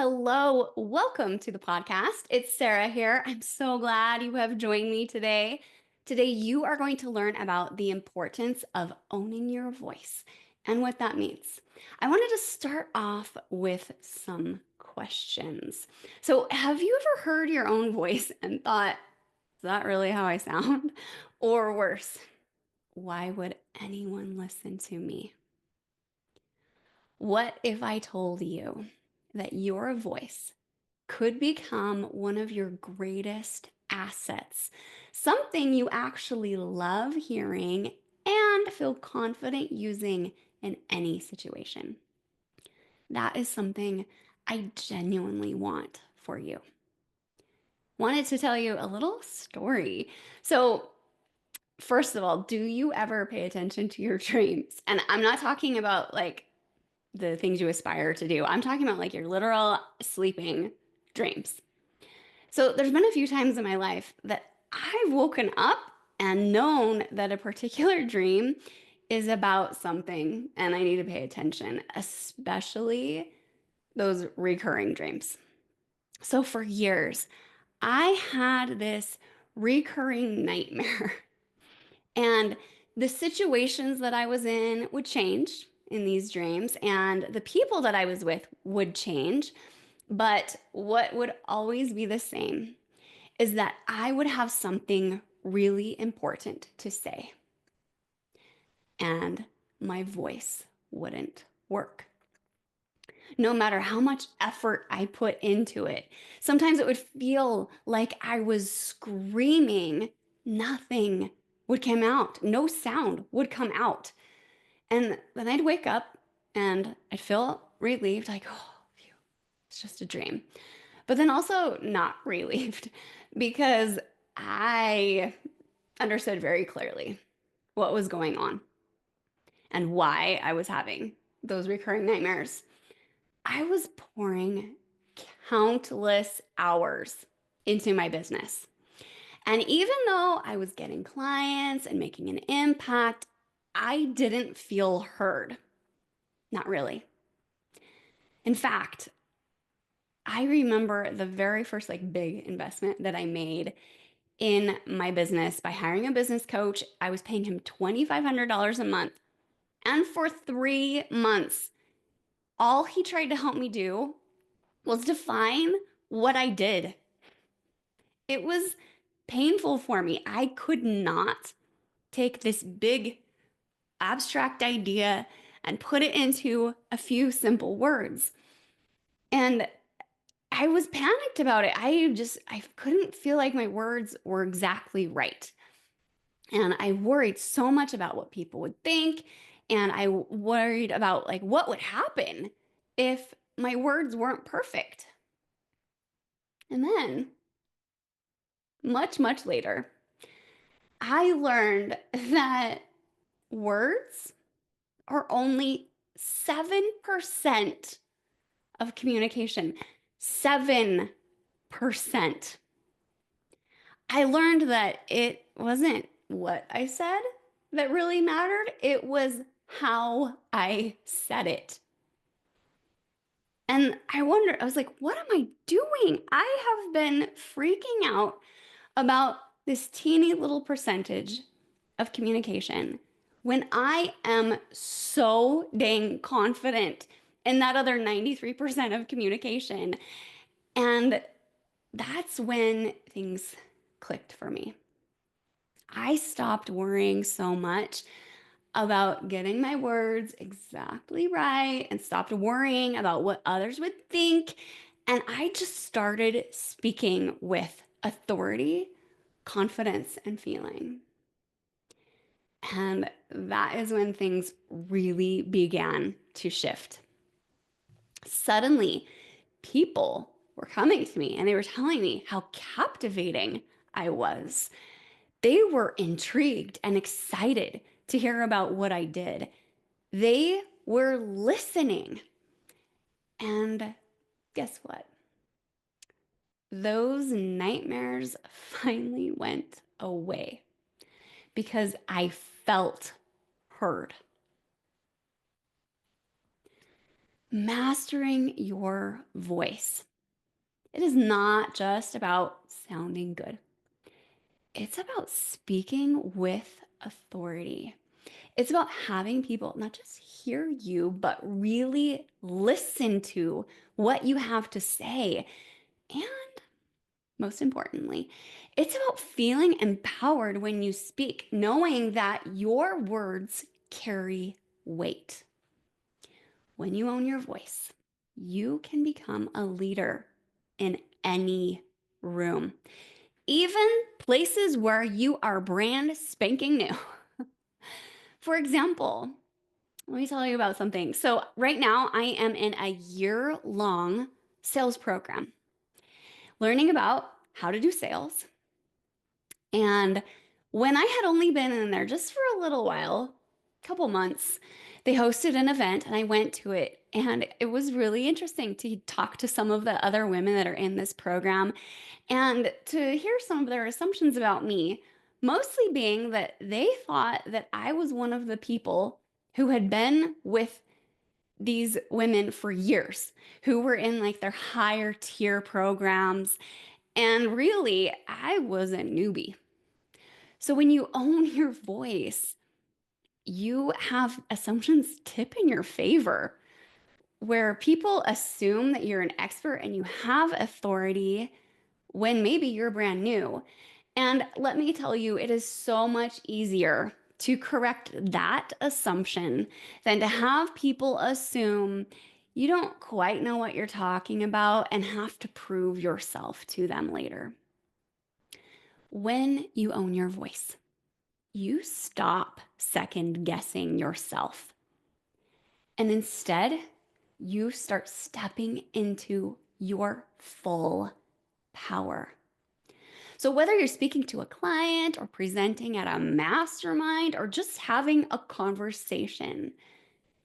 Hello, welcome to the podcast. It's Sarah here. I'm so glad you have joined me today. Today, you are going to learn about the importance of owning your voice and what that means. I wanted to start off with some questions. So, have you ever heard your own voice and thought, is that really how I sound? Or worse, why would anyone listen to me? What if I told you that your voice could become one of your greatest assets, something you actually love hearing and feel confident using in any situation? That is something I genuinely want for you. Wanted to tell you a little story. So, first of all, do you ever pay attention to your dreams? And I'm not talking about like the things you aspire to do. I'm talking about like your literal sleeping dreams. So there's been a few times in my life that I've woken up and known that a particular dream is about something and I need to pay attention, especially those recurring dreams. So for years, I had this recurring nightmare and the situations that I was in would change in these dreams and the people that I was with would change. But what would always be the same is that I would have something really important to say and my voice wouldn't work. No matter how much effort I put into it, sometimes it would feel like I was screaming. Nothing would come out. No sound would come out. And then I'd wake up and I'd feel relieved, like, oh, phew, it's just a dream. But then also not relieved because I understood very clearly what was going on and why I was having those recurring nightmares. I was pouring countless hours into my business. And even though I was getting clients and making an impact, I didn't feel heard. Not really. In fact, I remember the very first like big investment that I made in my business by hiring a business coach. I was paying him $2,500 a month. And for 3 months, all he tried to help me do was define what I did. It was painful for me. I could not take this big abstract idea and put it into a few simple words. And I was panicked about it. I couldn't feel like my words were exactly right. And I worried so much about what people would think. And I worried about like what would happen if my words weren't perfect. And then, much later, I learned that words are only 7% of communication. 7%. I learned that it wasn't what I said that really mattered, it was how I said it. And I wondered, I was like, what am I doing? I have been freaking out about this teeny little percentage of communication when I am so dang confident in that other 93% of communication. And that's when things clicked for me. I stopped worrying so much about getting my words exactly right and stopped worrying about what others would think. And I just started speaking with authority, confidence, and feeling. And that is when things really began to shift. Suddenly, people were coming to me and they were telling me how captivating I was. They were intrigued and excited to hear about what I did. They were listening. And guess what? Those nightmares finally went away because I felt heard. Mastering your voice. It is not just about sounding good. It's about speaking with authority. It's about having people not just hear you, but really listen to what you have to say. And most importantly, it's about feeling empowered when you speak, knowing that your words carry weight. When you own your voice, you can become a leader in any room, even places where you are brand spanking new. For example, let me tell you about something. So, right now, I am in a year-long sales program, learning about how to do sales. And when I had only been in there just for a little while, a couple months, they hosted an event and I went to it. And it was really interesting to talk to some of the other women that are in this program and to hear some of their assumptions about me, mostly being that they thought that I was one of the people who had been with these women for years, who were in like their higher tier programs. And really, I was a newbie. So when you own your voice, you have assumptions tip in your favor where people assume that you're an expert and you have authority when maybe you're brand new. And let me tell you, it is so much easier to correct that assumption than to have people assume you don't quite know what you're talking about and have to prove yourself to them later. When you own your voice, you stop second guessing yourself. And instead, you start stepping into your full power. So, whether you're speaking to a client or presenting at a mastermind or just having a conversation,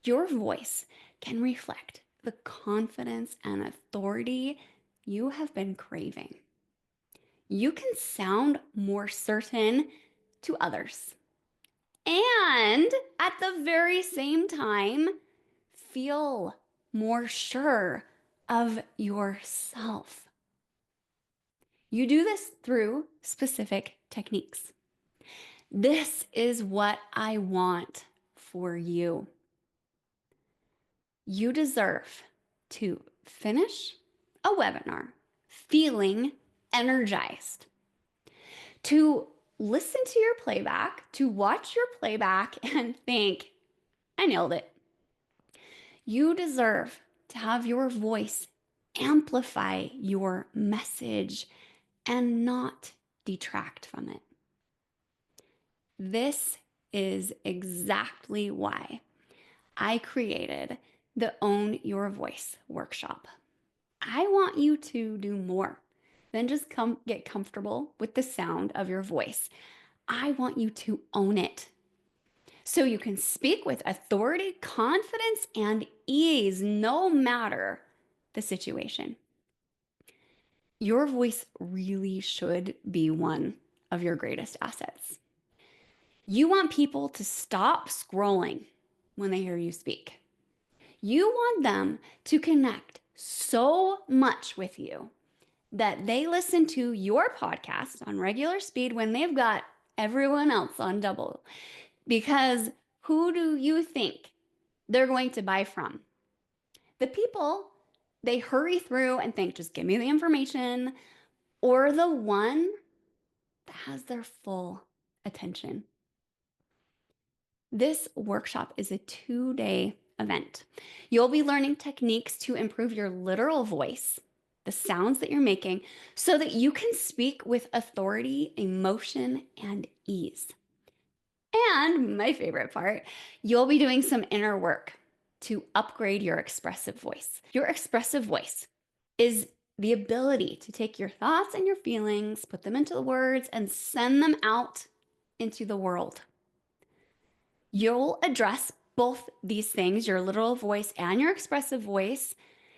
your voice can reflect the confidence and authority you have been craving. You can sound more certain to others and at the very same time, feel more sure of yourself. You do this through specific techniques. This is what I want for you. You deserve to finish a webinar feeling energized, to listen to your playback, to watch your playback and think, I nailed it. You deserve to have your voice amplify your message and not detract from it. This is exactly why I created the Own Your Voice workshop. I want you to do more than just get comfortable with the sound of your voice. I want you to own it so you can speak with authority, confidence, and ease no matter the situation. Your voice really should be one of your greatest assets. You want people to stop scrolling when they hear you speak. You want them to connect so much with you that they listen to your podcast on regular speed when they've got everyone else on double. Because who do you think they're going to buy from? The people they hurry through and think, just give me the information, or the one that has their full attention. This workshop is a 2-day event. You'll be learning techniques to improve your literal voice, the sounds that you're making, so that you can speak with authority, emotion, and ease. And my favorite part, you'll be doing some inner work to upgrade your expressive voice. Your expressive voice is the ability to take your thoughts and your feelings, put them into the words, and send them out into the world. You'll address both these things, your literal voice and your expressive voice,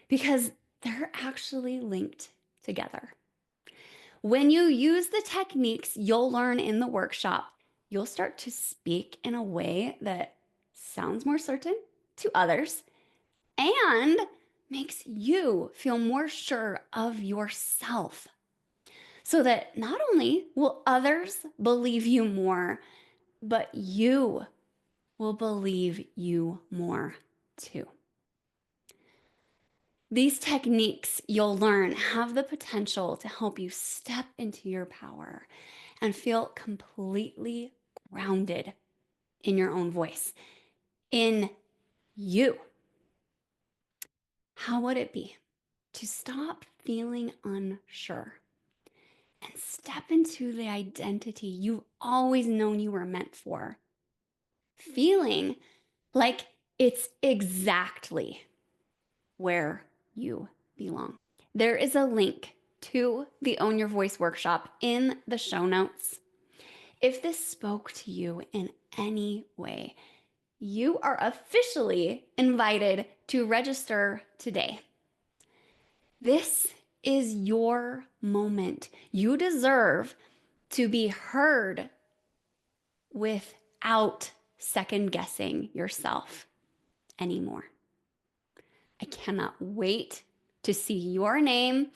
because they're actually linked together. When you use the techniques you'll learn in the workshop, you'll start to speak in a way that sounds more certain to others and makes you feel more sure of yourself. So that not only will others believe you more, but you will believe you more too. These techniques you'll learn have the potential to help you step into your power and feel completely grounded in your own voice, in you. How would it be to stop feeling unsure and step into the identity you've always known you were meant for? Feeling like it's exactly where you belong. There is a link to the Own Your Voice workshop in the show notes. If this spoke to you in any way, you are officially invited to register today. This is your moment. You deserve to be heard without second guessing yourself anymore. I cannot wait to see your name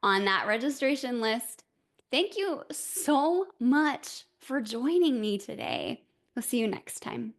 on that registration list. Thank you so much for joining me today. We'll see you next time.